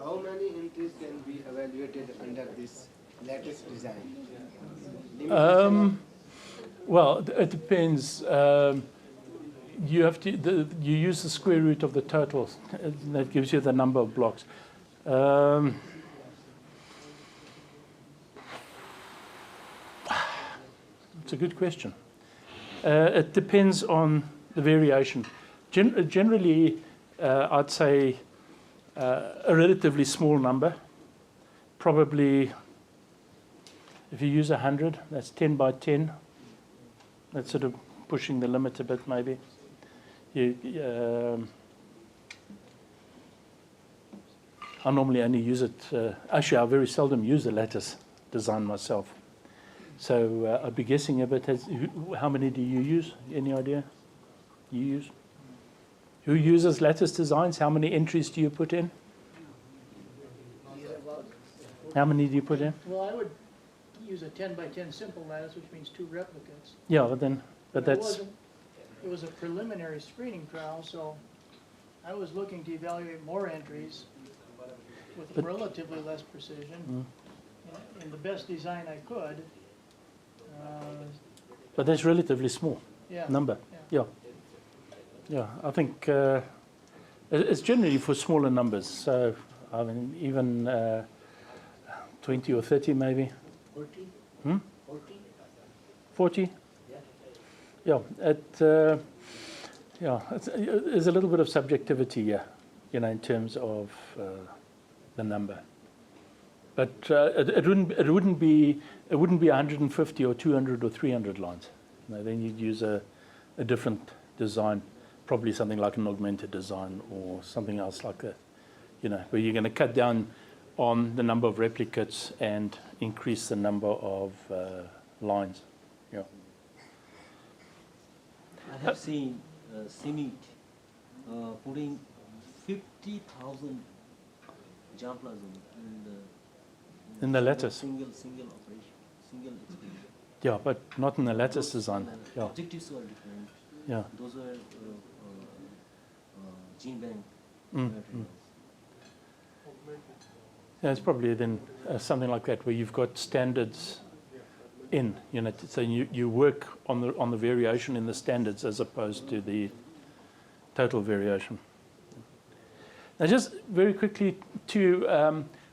How many entries can be evaluated under this latest design? Well, it depends. You have to you use the square root of the total. That gives you the number of blocks. It's a good question. It depends on the variation. Generally, I'd say a relatively small number. Probably, if you use 100, that's 10 by 10. That's sort of pushing the limit a bit, maybe. I normally only use it. Actually, I very seldom use the lattice design myself. So I'd be guessing a bit. How many do you use? Any idea? You use? Who uses lattice designs? How many entries do you put in? How many do you put in? Well, I would use a 10 by 10 simple lattice, which means 2 replicates. Yeah, but that's... It was a preliminary screening trial, so I was looking to evaluate more entries with relatively less precision in the best design I could. But that's relatively small number. Yeah. Yeah, I think it's generally for smaller numbers. So, I mean, even 20 or 30 maybe. 40? 40? 40? Yeah, there's a little bit of subjectivity here, in terms of the number. But it wouldn't be 150 or 200 or 300 lines. Then you'd use a different design, probably something like an augmented design or something else like that. Where you're going to cut down on the number of replicates and increase the number of lines. Yeah. I have seen CIMIT putting 50,000 jumblers in the lattice. Single operation, single experiment. Yeah, but not in the lattice design. Yeah. Objectives were different. Yeah. Those were gene bank materials. Yeah, it's probably then something like that where you've got standards in, so you work on the variation in the standards as opposed to the total variation. Now, just very quickly,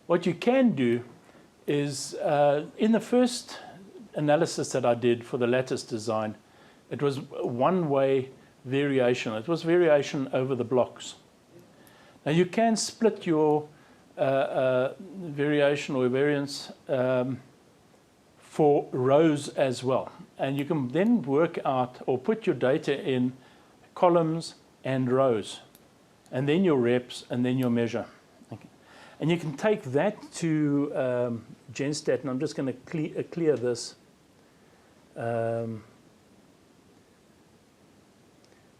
what you can do is in the first analysis that I did for the lattice design, it was one-way variation. It was variation over the blocks. Now, you can split your variation or variance for rows as well. And you can then work out or put your data in columns and rows, and then your reps, and then your measure. Okay. And you can take that to GenStat, and I'm just going to clear this.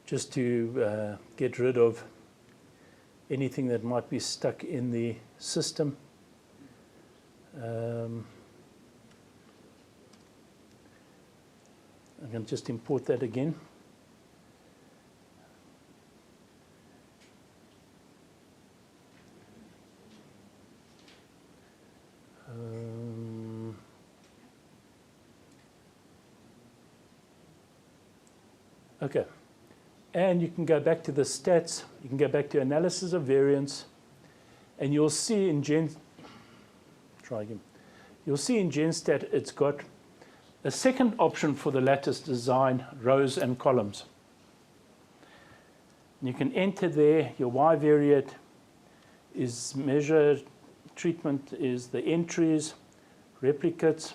Just to get rid of anything that might be stuck in the system. I can just import that again. Okay. And you can go back to the stats. You can go back to analysis of variance. And you'll see in You'll see in GenStat it's got a second option for the lattice design, rows and columns. You can enter there your Y-variate is measure, treatment is the entries, replicates,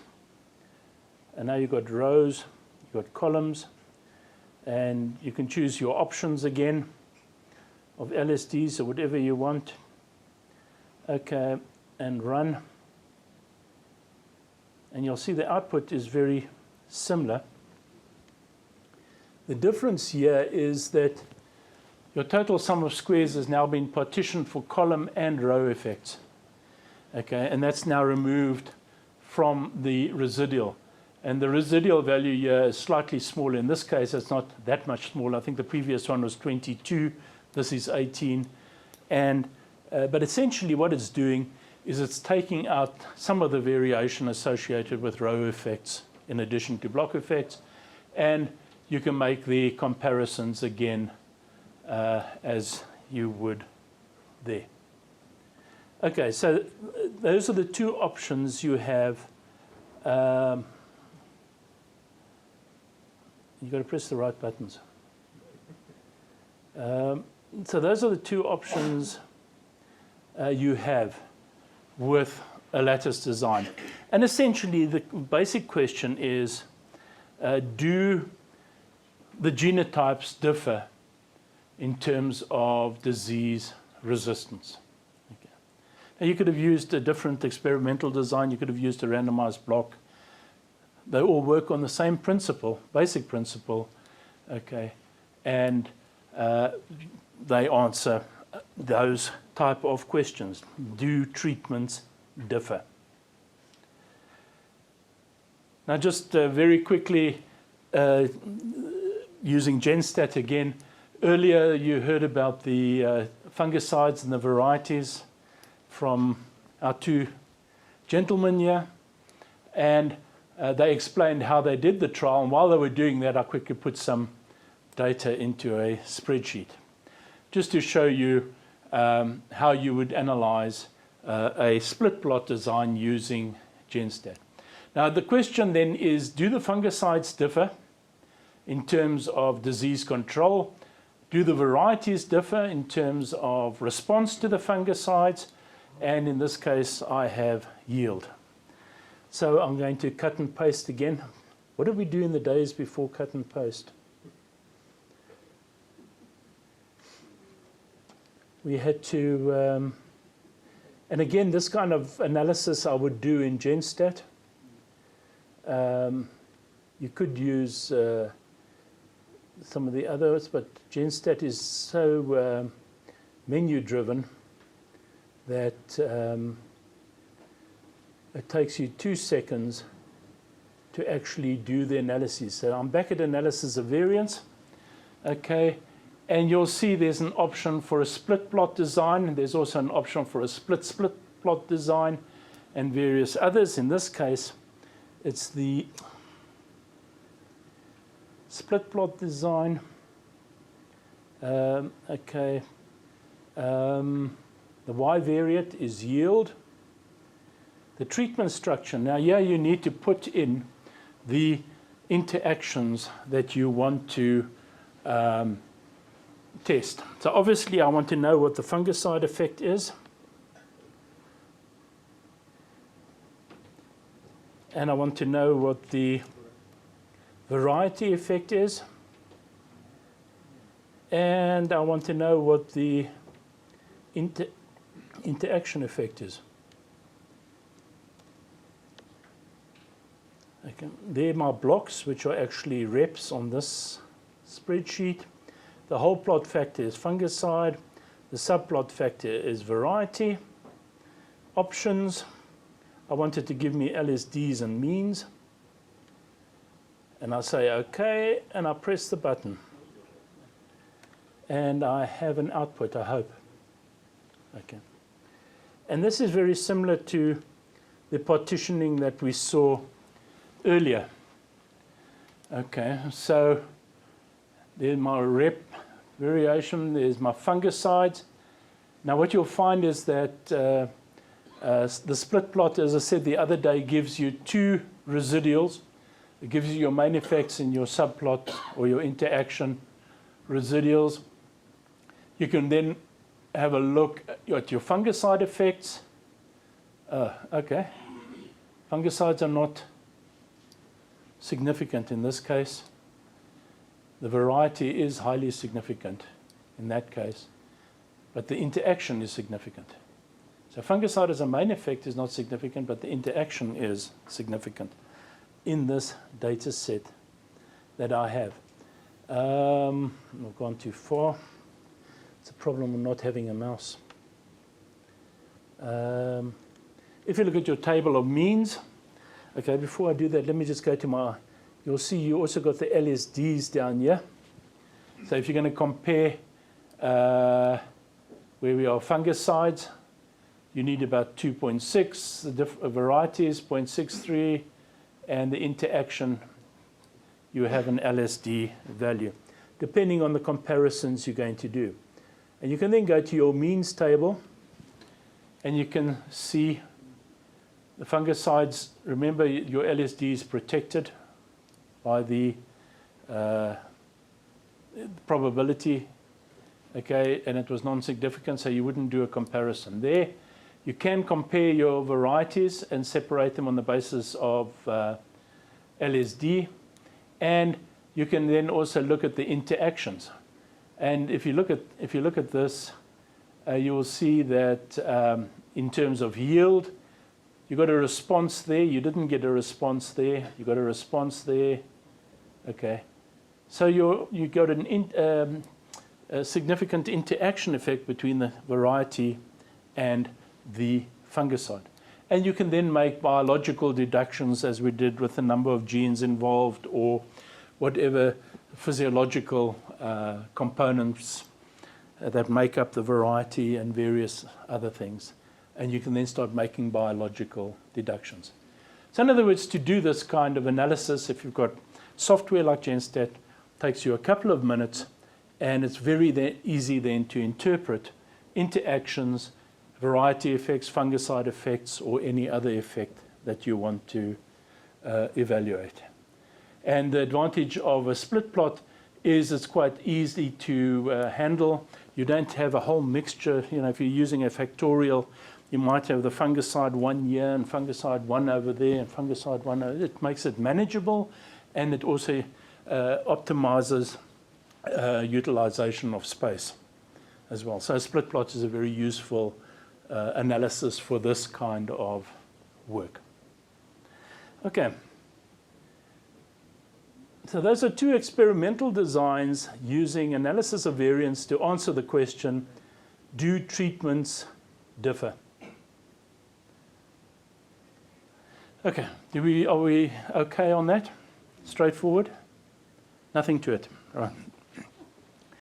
and now you've got rows, you've got columns, and you can choose your options again of LSDs or whatever you want. Okay, and run. And you'll see the output is very similar. The difference here is that your total sum of squares has now been partitioned for column and row effects. Okay, and that's now removed from the residual. And the residual value here is slightly smaller. In this case, it's not that much smaller. I think the previous one was 22. This is 18. And But essentially what it's doing is it's taking out some of the variation associated with row effects in addition to block effects, and you can make the comparisons again as you would there. Okay, so those are the two options you have. You've got to press the right buttons. So those are the two options you have with a lattice design. And essentially the basic question is, do the genotypes differ in terms of disease resistance? Okay. Now you could have used a different experimental design, you could have used a randomized block. They all work on the same principle, basic principle, okay, and they answer those type of questions. Do treatments differ? Now just very quickly, using GenStat again, earlier you heard about the fungicides and the varieties from our two gentlemen here, and they explained how they did the trial, and while they were doing that I quickly put some data into a spreadsheet just to show you how you would analyze a split plot design using GenStat. Now the question then is, do the fungicides differ in terms of disease control? Do the varieties differ in terms of response to the fungicides? And in this case I have yield. So I'm going to cut and paste again. What did we do in the days before cut and paste? We had to, and again, this kind of analysis I would do in GenStat. You could use some of the others, but GenStat is so menu-driven that it takes you 2 seconds to actually do the analysis. So I'm back at analysis of variance. Okay, and you'll see there's an option for a split plot design, and there's also an option for a split plot design and various others. In this case, it's the split plot design. Okay, the Y variate is yield. The treatment structure, now here you need to put in the interactions that you want to test. So obviously I want to know what the fungicide effect is. And I want to know what the variety effect is. And I want to know what the interaction effect is. Okay. There are my blocks, which are actually reps on this spreadsheet. The whole plot factor is fungicide. The subplot factor is variety. Options, I wanted to give me LSDs and means. And I say OK, and I press the button. And I have an output, I hope. Okay. And this is very similar to the partitioning that we saw earlier. Okay, so there's my rep variation, there's my fungicides. Now what you'll find is that the split plot, as I said the other day, gives you two residuals. It gives you your main effects and your subplot or your interaction residuals. You can then have a look at your fungicide effects. Okay, fungicides are not significant in this case. The variety is highly significant in that case, but the interaction is significant. So fungicide as a main effect is not significant, but the interaction is significant in this data set that I have. I've gone too far. It's a problem of not having a mouse. If you look at your table of means, okay, before I do that, let me just go to my, you'll see you also got the LSDs down here. So if you're going to compare where we are fungicides, you need about 2.6, the varieties 0.63, and the interaction, you have an LSD value, depending on the comparisons you're going to do. And you can then go to your means table, and you can see the fungicides. Remember, your LSD is protected by the probability, okay, and it was non-significant, so you wouldn't do a comparison there. You can compare your varieties and separate them on the basis of LSD, and you can then also look at the interactions. And if you look at this, you will see that in terms of yield, you got a response there. You didn't get a response there. You got a response there. Okay, so you got a significant interaction effect between the variety and the fungicide. And you can then make biological deductions, as we did with the number of genes involved or whatever physiological components that make up the variety and various other things. And you can then start making biological deductions. So in other words, to do this kind of analysis, if you've got software like GenStat, takes you a couple of minutes, and it's very easy then to interpret interactions, variety effects, fungicide effects, or any other effect that you want to evaluate. And the advantage of a split plot is it's quite easy to handle. You don't have a whole mixture. You know, if you're using a factorial, you might have the fungicide 1 here and fungicide 1 over there and fungicide 1 over there. It makes it manageable, and it also optimizes utilization of space as well. So a split plot is a very useful analysis for this kind of work. Okay. So those are two experimental designs using analysis of variance to answer the question, do treatments differ? Okay, are we okay on that? Straightforward? Nothing to it. All right.